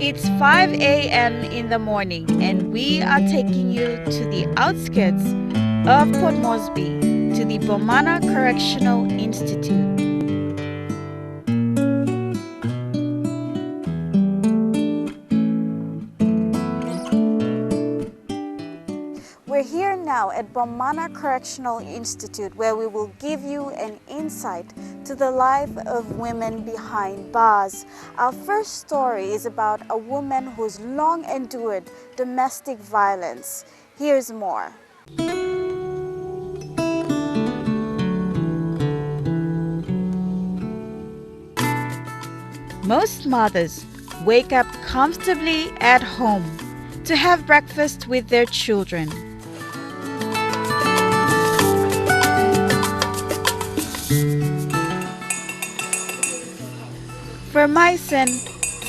It's 5 a.m. in the morning, and we are taking you to the outskirts of Port Moresby to the Bomana Correctional Institute. We're here now at Bomana Correctional Institute, where we will give you an insight to the life of women behind bars. Our first story is about a woman who's long endured domestic violence. Here's more. Most mothers wake up comfortably at home to have breakfast with their children. For my son,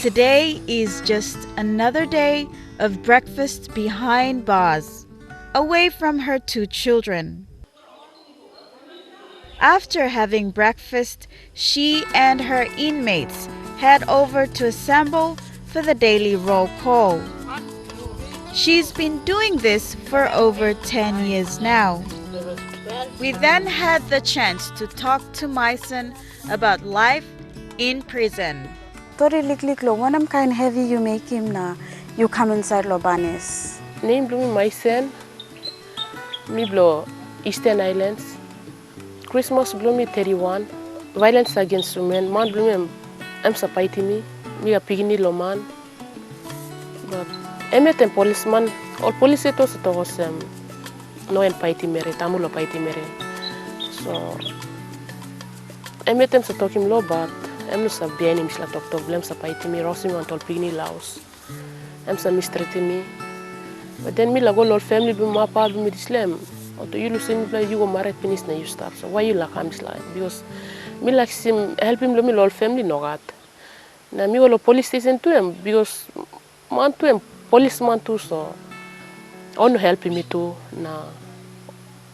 today is just another day of breakfast behind bars, away from her two children. After having breakfast, she and her inmates head over to assemble for the daily roll call. She's been doing this for over 10 years now. We then had the chance to talk to my son about life in prison. Tori liklik lo wanam kind heavy you make him na you come inside Lobanis. Name blooming my son. Me blow Eastern Islands. Christmas blooming 31. Violence against women. Man blooming I'm supporting me. Me a pigini lo man. But I met a policeman. All police to was no en paiti mere. Tamulo paiti mere. So I met them to talk him low, but I'm not being him to talk to blame sapaiti me. Rossing on pigini laos. I'm some mistreating me. But then me la go lord family be my pa be me Islam. Or do you listen me you go married finish na you stop. So why you like him like? Because me like him help him me lord family no gat. Na me go police station to him because man to him policeman too so. On help me too na.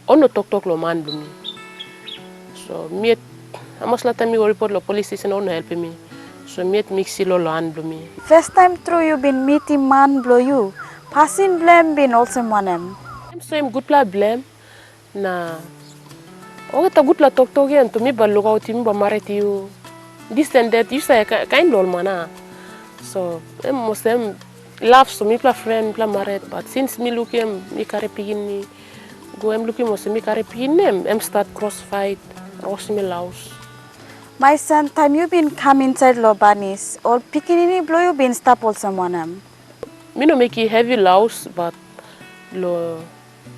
On talk lo man be me. So me amos la time me go report lo police station on help me. So me mix lo land be me. First time through you been meeting man blow you. Passing blame been also monem. I'm so good pla blame na. Okay ta good la talk again to me ba look out him ba married you. This and that you say kind lol mana. So I'm most them laugh so me pla friend pla married but since me look him me carry pigin me go I'm looking most me carry pigin him I'm start cross fight ross me laos. My son, time you been come inside Lobanis or pikinini blow you been stop also monem. Me no make it heavy laos but lo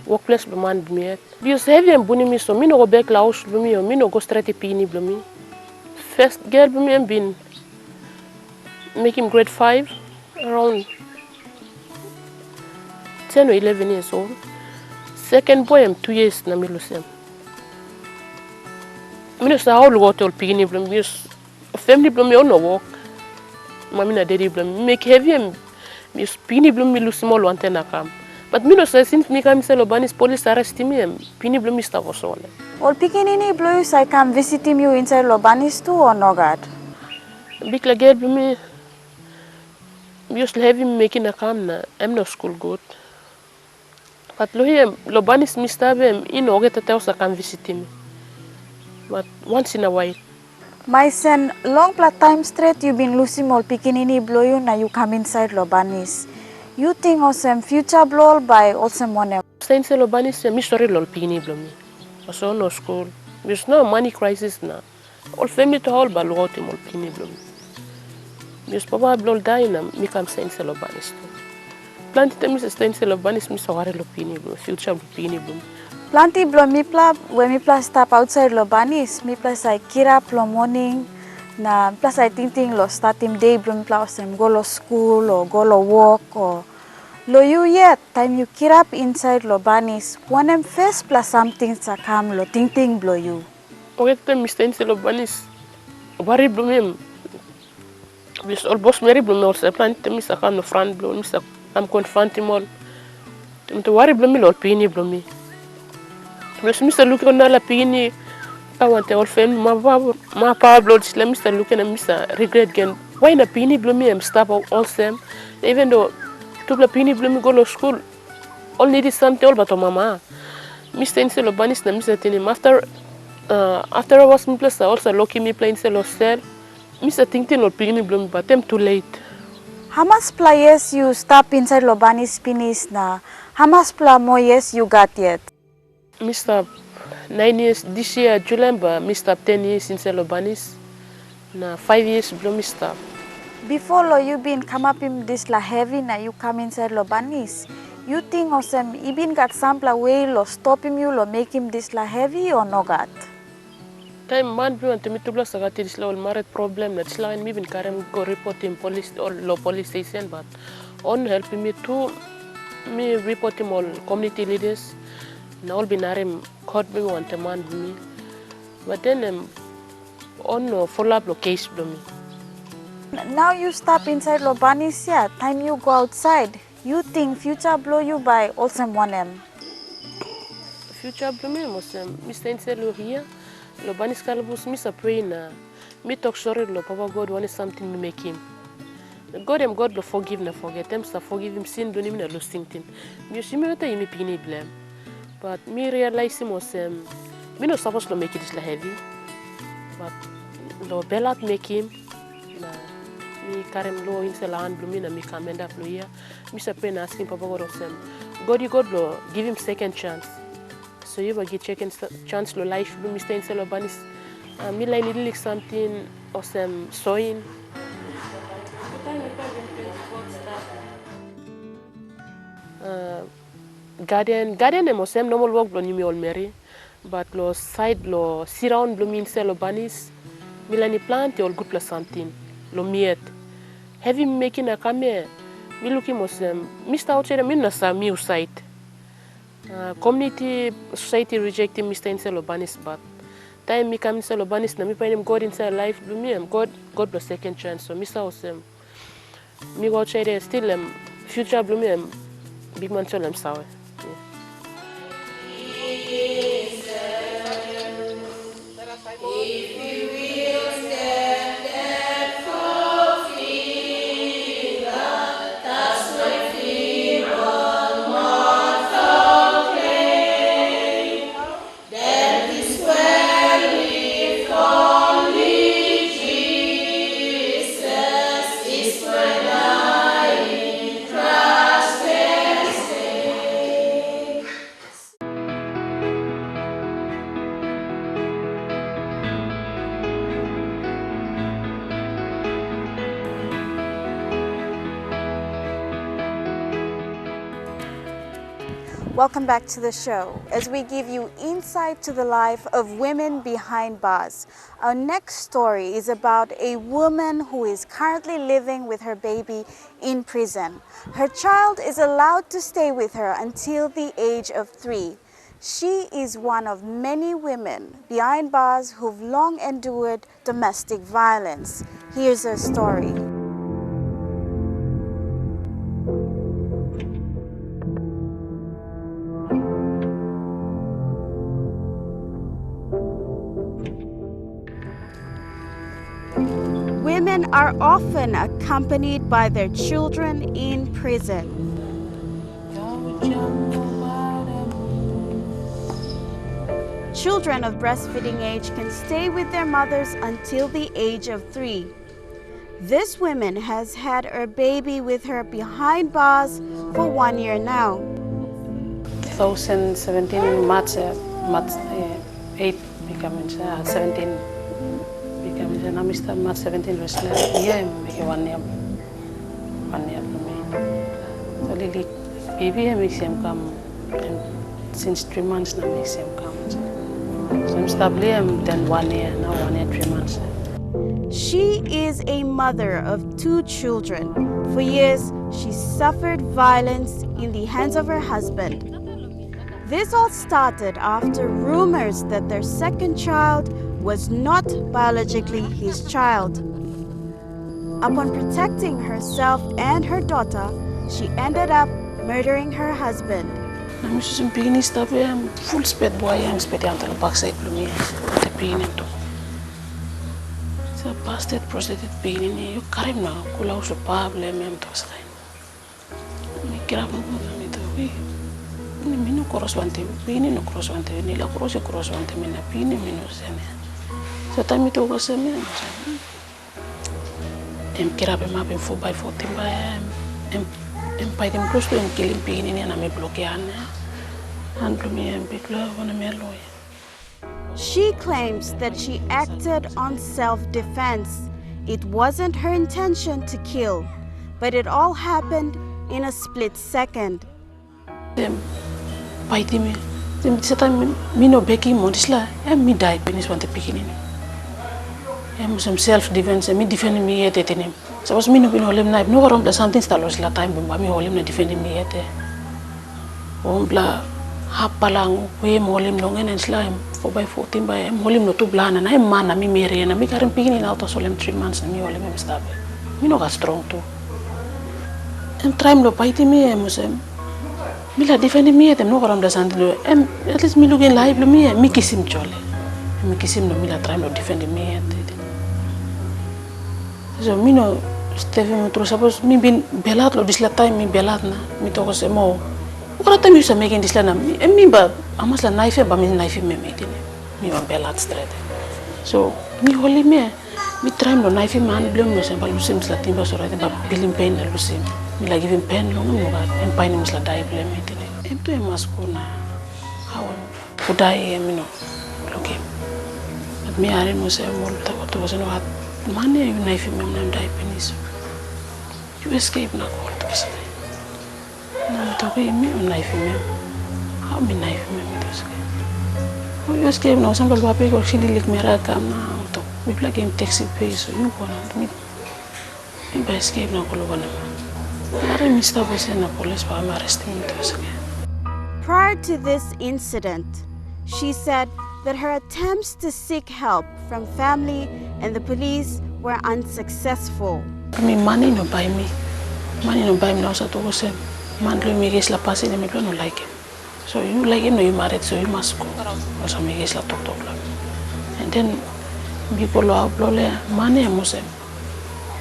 workplace be man be me. Because heavy and bunny me so me no go back laos be me or me no go straight to pigini be me. First girl be me been make him grade 5 around 10 or 11 years old. Second boy I'm 2 years na me lose him. I mean, how long to pigini blame because family blame me on no work. Mommy na daddy blame make heavy and me pigini blame me lose small one ten come. But me no say since me come say Lobanis police arrest me and pigini blame me stuff also. Or pikinini blow you say come visit him you inside Lobanis too or no god? Big like girl blame me. Because heavy making a come na I'm no school good. But lo here Lobanis me stab him in or get a tell come visit him. But once in a while. My son, long plat time straight you been losing all pikinini blow you now you come inside Lobanis. You think also future blow by also monem. Saying say Lobanis me sorry lol pigini blow me. Also no school. There's no money crisis now. All family to all but lo out him all pigini blow me. Because papa blow die na me come saying say Lobanis. Plenty times saying say Lobanis me sorry lo pigini blow. Future pigini blow me. Plenty blow me pla when me pla stop outside Lobanis, me pla say kira plo morning na plus I think lo start him day blow me pla sem go lo school or go lo work or lo you yet time you kira up inside Lobanis one em first plus something sa come lo ting blow you. Okay time Mr. Insel Lobanis worry blow me. Because all boss Mary blow me also plenty times I come no front blow me I'm confront him all. To worry blow me lo pigini blow me. Because Mr. Look on la pigini I want all family my pa blood Mr. Look and Mr. regret again Why na pini blumi stop all sem. Even though tubla pini blumi go to school. All needed something all but mama. Mr. Inselo banis na Mr. Tinim after I was in place also lucky me playing selo cell. Mr. Tintin or pini blumi but them too late. How much players you stop inside Lobanis Pinis na? How much more years you got yet? Mr. 9 years this year July but Mr. 10 years in Lobanis. Na 5 years blumi stop. Before lo you been come up in this la heavy na you come inside Lobanis. You think osem ibin got sample way lo stop him you lo make him this la heavy or no got? Time man bi want me to bless agati this level married problem na this line me bin karem go report him police or law police station but on helping me to me report him all community leaders na all bin arem court me want man me but then on follow up lo case do me. Now you stop inside Lobanis, yeah. Time you go outside, you think future blow you by also one M. Future blow me mosem Mr. Inselo here Lobanis kalbus Mr. Pray na me talk sorry lo Papa God want something me make him. God lo forgive na forget them sa forgive him sin do him na losing thing. Me see me wata yimi pini blame. But me realize him mosem me no supposed to make it this la heavy. But lo belat make him na mi karem lo in selan blumi na mi kamenda fluya Mr. Pen asking Papa God osem God lo give him second chance so you get second chance lo life blumi stay in selo banis mi line need something osem sewing garden emosem normal work lo ni mi all mary but lo side lo surround blumi in selo banis milani plant all good plus something lo miet heavy making a come me looking mosem Mr. outside me nasa mi site community society rejecting Mr. Inselo banis but time me come Inselo banis na me find God inside life do me God bless second chance so Mr. osem me go outside still future blue me big man tell them sawe. Welcome back to the show as we give you insight to the life of women behind bars. Our next story is about a woman who is currently living with her baby in prison. Her child is allowed to stay with her until the age of 3. She is one of many women behind bars who've long endured domestic violence. Here's her story. Women are often accompanied by their children in prison. Children of breastfeeding age can stay with their mothers until the age of 3. This woman has had her baby with her behind bars for 1 year now. 2017 March 8 becoming 17 becoming na Mr. March 17 wrestler yeah make 1 year for me so lily baby makes him come since 3 months now makes him come so I'm stably then 1 year now 1 year 3 months. She is a mother of 2 children. For years, she suffered violence in the hands of her husband. This all started after rumors that their second child was not biologically his child. Upon protecting herself and her daughter, she ended up murdering her husband. I'm just beginning stuff full speed boy I'm speed on the backside to me the beginning to so busted prostitute begini yo karim na kula usu problem em to sai mi kira mo mi to ni mino koros wante begini no koros wante ni la koros wante mina pini mino sene so tami to ko sene em kira be ma be 4x4 timba em pai dem close to em kilim begini ni na me bloqueane andlo mi em bitlo wana me loya. She claims that she acted on self-defense. It wasn't her intention to kill, but it all happened in a split second. Paitimi, seta mino beki modisla, mi die penis wante pikinin. Some self-defense, mi defend mi yete tenim. Suppose mino bin holim na, no warom da something stalos la time bumba mi holim na defend mi yete. Ombla hapalang we molim longen en slime 4x4 timba molim no tublana na mana mi merena mi karim pikinin auto solem 3 months na mi holim em stabe. Mino ga strong too. Em try lo paitimi musem. Mila defend mi etem no waram da sandlo em at least mi lugen live lo mi kisim chole mi kisim no mila try no defend mi et so mi no Steve mi tro suppose mi bin belat lo disla time mi belat na mi to ko se mo ora time you making disla na mi ba amas la knife ba mi knife me metine mi ba belat straight so mi holi mi try no knife man blom no se ba lusim disla timba so right ba bilim pain na lusim mi la give him pain lo mo ba em pain mi disla die blame metine em to emas kuna hawon kudai mi no loke at mi are mo se mo ta ko to se no hat mane you knife me nam die penis you escape na ko to se na to ke mi knife me how mi knife me to se you escape no sambal ba pe ko chili lik mera kam na to mi plug in taxi pay so you ko na mi ba escape na ko lo bana are mi sta bo se na police ba ma arrest me to se. Prior to this incident, she said that her attempts to seek help from family and the police were unsuccessful. Mi money no buy me now so to say man lo mi ges la pase de mi no like him. So you like him no you married so you must go. So mi ges la talk la. And then mi ko lo le money mo se.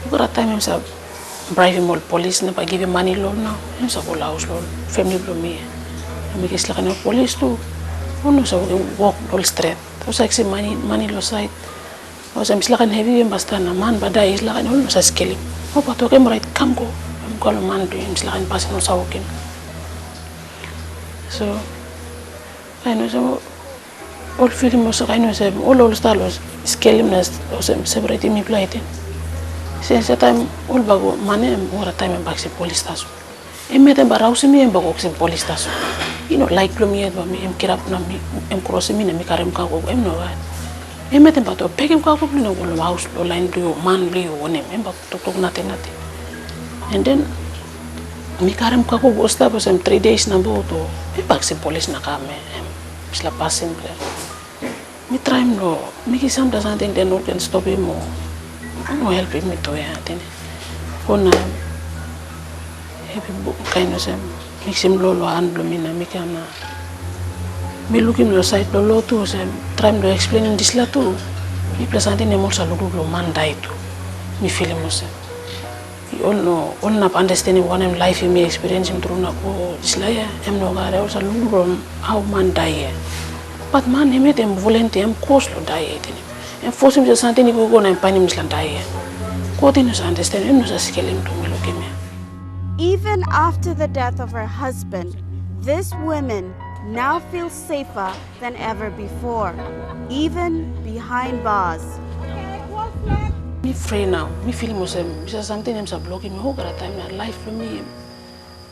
Ugora time him sa bribe him all police na pa give him money lo now. Him sa ko la house lo family lo mi. Mi ges la kana police tu. Uno sa walk all straight. So sa si money lo side. O sa mislakan heavy basta na man bada isla kan uno sa skill. O pa to kem right kam ko. Am ko lo man do mislakan pas no sa wokin. So I know so all feeling mo sa kaino sa all stalos skill na o sa separate mi plate. Since time all bago mane ora time back si police taso. Emete barausi mi em bago si police taso. You know, like me, em kirap na mi, em cross mi na mi karim ka ko em no right. Em metem pa to pegem ka ko no ko house lo line do man blue onem em ba tok natin. And then mi karim ka ko bosta pa sem 3 days na boto. E bag si police na kame em sila pasin ble. Mi try no, mi kisam da something then no can stop him mo. No help me to ya tin. Kona happy book kind of sem mixim lolo andlo mina mikana mi looking lo site lo tu se trying to explain this la tu mi presente ne mo sa lo mandai tu mi feel mo se all no all na understanding one em life mi experience through na ko isla ya em no gare sa lo how mandai but man em tem volunteer em course lo dai em force mi sante ni ko na pani mi sla dai ko tin sa understand em no sa skelim tu mi lo keme. Even after the death of her husband, this woman now feels safer than ever before, even behind bars. Me free now. Me feel myself. Bisa something I'm blocking me. Whole time na life for me.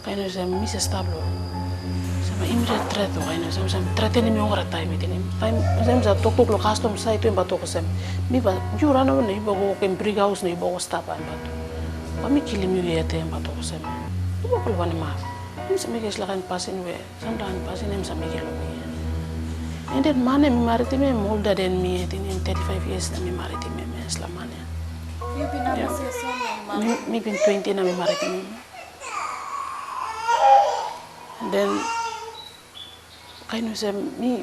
Kind of me se stable. Sama immediate threat o kind of some threatening me whole time it ni. Time I'm sa tok lo custom site to imbato ko sem. Me ba jura na na iba ko kem brig house na iba ko stop imbato. Pa me kill me yete imbato ko sem. Iba ko lawan ma. Em sa me lakan pasin we. Sometimes pasin em sa me kilo me. And then man me married me older than me. In 35 years na me married me Islam man. You've been Yeah. so long, Me been 20 na me married me. And then kind of say me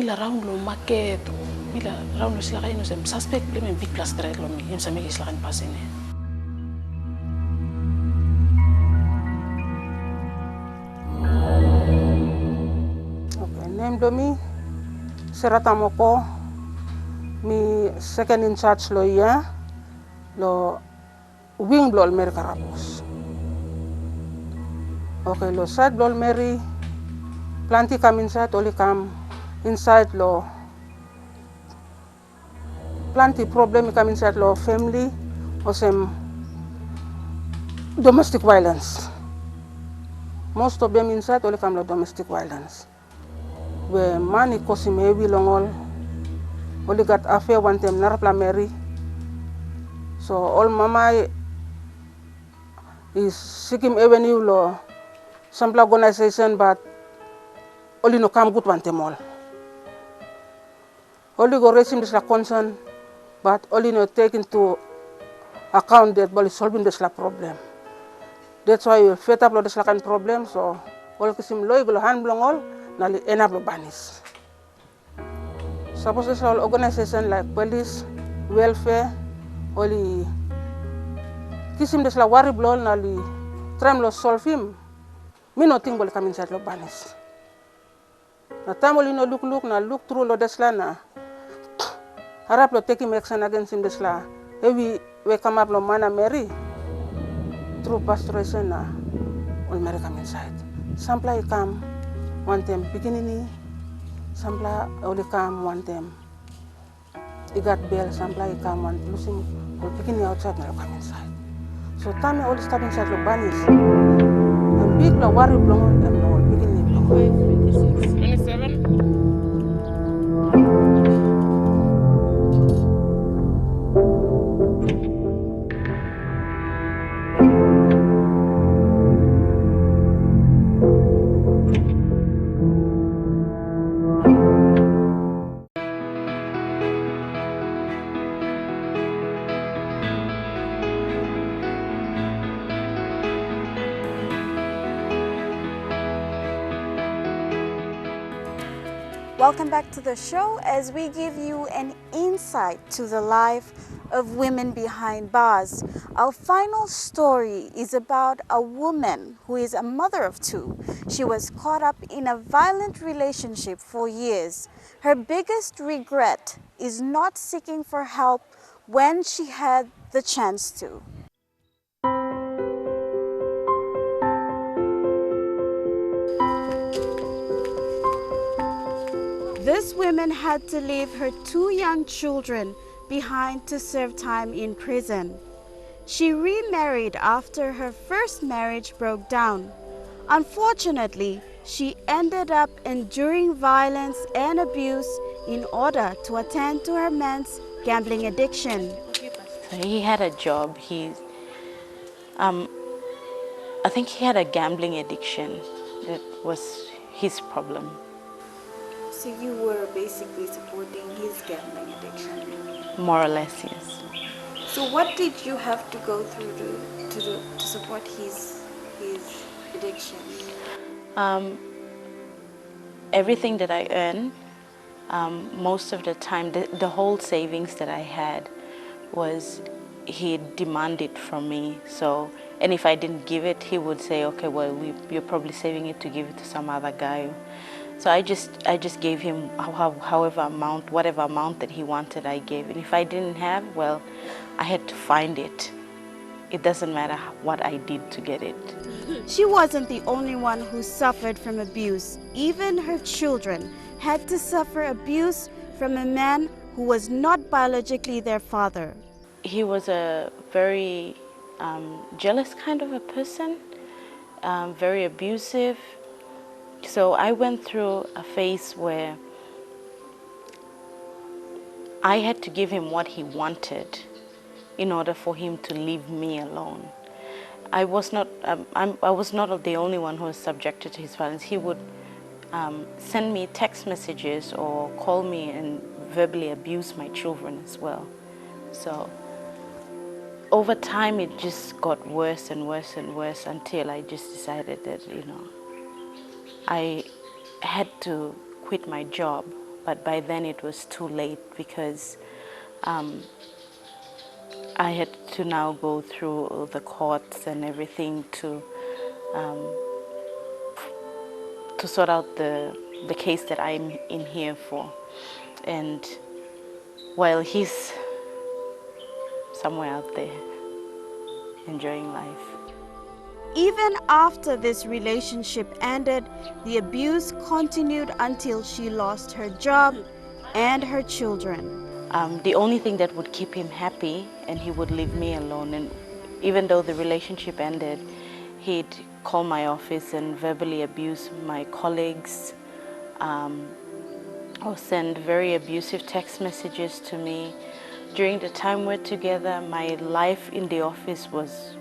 la round lo market Bila raun lo sila kayo sem suspect blim big plus threat lo mi im sami isla kan pasin. Okay, name do mi Seratamoko mi second in charge lo ya lo wing blol Mary Karabos. Okay, lo side blol Mary plenty come inside only come inside lo plenty problem come inside lo family or some domestic violence. Most of them inside only come lo domestic violence. Where money cause him heavy long all only got affair one time narapla Mary. So all mama is seeking avenue lo some organization but only no come good one time all. Only go raise him this la concern but only no take into account that by solving this la problem. That's why you fed up lo this la kind problem so all kisim loy go hand blong all nali enab lo banis. Suppose this all organization like police, welfare, only kisim this la worry blol nali try lo solve him. Me no think will come inside lo banis. Na time only no look na look through lo this la na harap lo take him action against him this la. We come up lo mana Mary through pastoration na all Mary come inside. Sampla come one time beginning, sampla only come one time. He got bail, sampla come one losing or beginning outside na come inside. So time all step inside lo banis. And big lo worry blong and all beginning blong. 26, 27. Welcome back to the show as we give you an insight to the life of women behind bars. Our final story is about a woman who is a mother of two. She was caught up in a violent relationship for years. Her biggest regret is not seeking for help when she had the chance to. This woman had to leave her two young children behind to serve time in prison. She remarried after her first marriage broke down. Unfortunately, she ended up enduring violence and abuse in order to attend to her man's gambling addiction. So he had a job. I think he had a gambling addiction. That was his problem. So you were basically supporting his gambling addiction? More or less, yes. So what did you have to go through to support his addiction? Everything that I earn, most of the time, the whole savings that I had was he demanded from me. So, and if I didn't give it, he would say, okay, well, you're probably saving it to give it to some other guy. So I just gave him whatever amount that he wanted, I gave. And if I didn't have, well, I had to find it. It doesn't matter what I did to get it. She wasn't the only one who suffered from abuse. Even her children had to suffer abuse from a man who was not biologically their father. He was a very jealous kind of a person, very abusive. So I went through a phase where I had to give him what he wanted in order for him to leave me alone. I was not the only one who was subjected to his violence. He would send me text messages or call me and verbally abuse my children as well. So over time, it just got worse and worse and worse until I just decided that, I had to quit my job but by then it was too late because I had to now go through the courts and everything to sort out the case that I'm in here for. And while he's somewhere out there enjoying life. Even after this relationship ended, the abuse continued until she lost her job and her children. The only thing that would keep him happy, and he would leave me alone. And even though the relationship ended, he'd call my office and verbally abuse my colleagues, or send very abusive text messages to me. During the time we're together, my life in the office was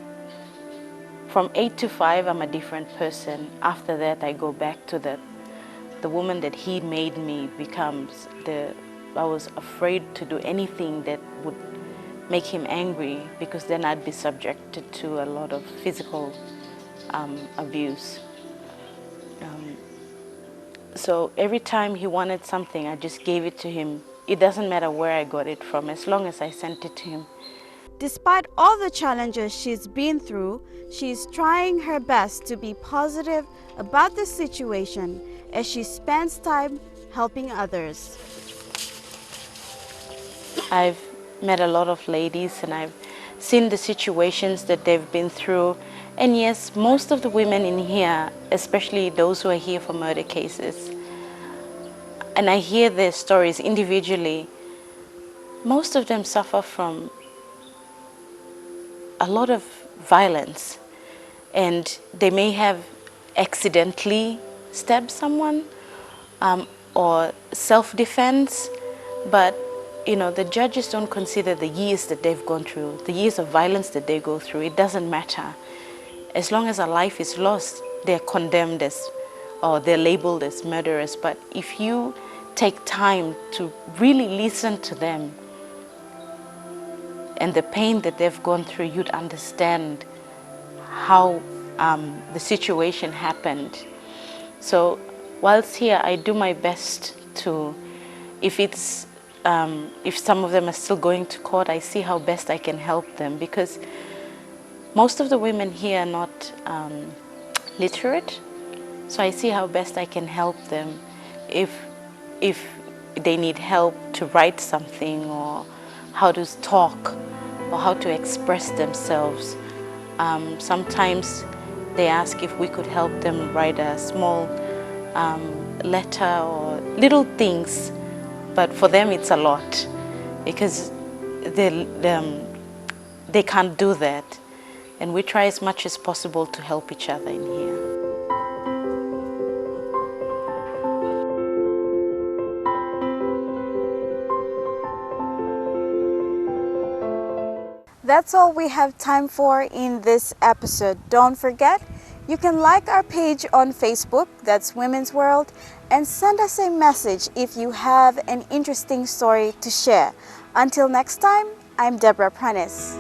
from 8 to 5, I'm a different person. After that, I go back to the woman that he made me becomes. I was afraid to do anything that would make him angry because then I'd be subjected to a lot of physical abuse. So every time he wanted something, I just gave it to him. It doesn't matter where I got it from, as long as I sent it to him. Despite all the challenges she's been through, she's trying her best to be positive about the situation as she spends time helping others. I've met a lot of ladies and I've seen the situations that they've been through. And yes, most of the women in here, especially those who are here for murder cases, and I hear their stories individually, most of them suffer from a lot of violence, and they may have accidentally stabbed someone or self-defense, but the judges don't consider the years that they've gone through, the years of violence that they go through. It doesn't matter. As long as a life is lost, they're condemned or they're labeled as murderers. But if you take time to really listen to them and the pain that they've gone through, you'd understand how the situation happened. So whilst here, I do my best to, if some of them are still going to court, I see how best I can help them, because most of the women here are not literate. So I see how best I can help them if they need help to write something, or how to talk, or how to express themselves. Sometimes they ask if we could help them write a small letter or little things, but for them it's a lot because they can't do that. And we try as much as possible to help each other in here. That's all we have time for in this episode. Don't forget, you can like our page on Facebook, that's Women's World, and send us a message if you have an interesting story to share. Until next time, I'm Deborah Prentice.